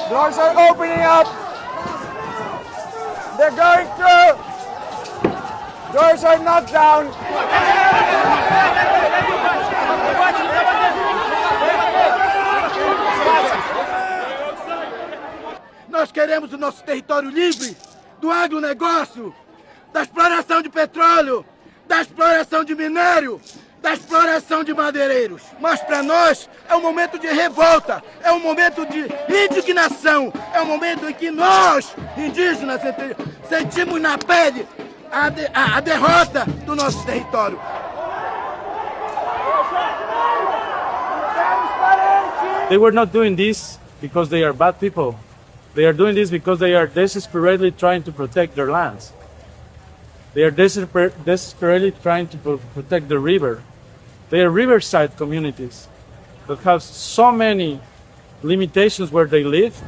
Doors are opening up. They're going through. Doors are knocked down. Nós queremos o nosso território livre do agronegócio, da exploração de petróleo, da exploração de minério, da exploração de madeireiros. Mas para nós é um momento de revolta, é um momento de indignação, é um momento em que nós, indígenas, sentimos na pele a derrota do nosso território. They were not doing this because they are bad people. They are doing this because they are desperately trying to protect their lands. They are desperately trying to protect the river. They are riverside communities that have so many limitations where they live.